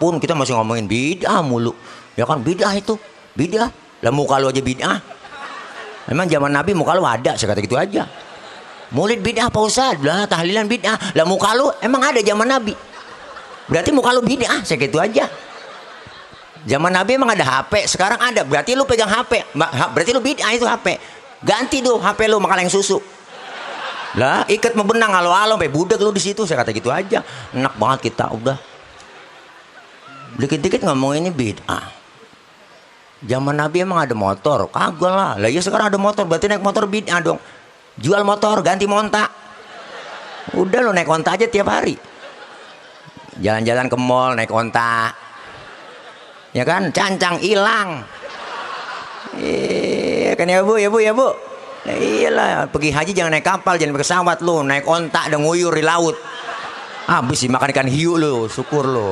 apapun kita masih ngomongin bid'ah mulu. Ya kan bid'ah itu, bid'ah. Lah muka lu aja bid'ah. Emang zaman Nabi muka lu ada, saya kata gitu aja. Maulid bid'ah Pak Ustaz, lah tahlilan bid'ah. Lah muka lu emang ada zaman Nabi. Berarti muka lu bid'ah, saya kata gitu aja. Zaman Nabi emang ada HP, sekarang ada. Berarti lu pegang HP. Berarti lu bid'ah itu HP. Ganti tuh HP lu makan yang susu. Lah ikat mau benang alo-alo sampai budak lu di situ, saya kata gitu aja. Enak banget kita udah. Dikit-dikit ngomong ini bid'ah. Zaman Nabi emang ada motor, kagak lah. Lah ya sekarang ada motor, berarti naik motor bid'ah dong. Jual motor ganti monta. Udah lo naik onta aja tiap hari. Jalan-jalan ke mall naik onta. Ya kan, cancang hilang. Kan ya bu, ya bu, ya bu. Nah, iyalah, pergi haji jangan naik kapal, jangan naik pesawat lu, naik onta dan nguyur di laut. Habis sih makan ikan hiu lu, syukur lu.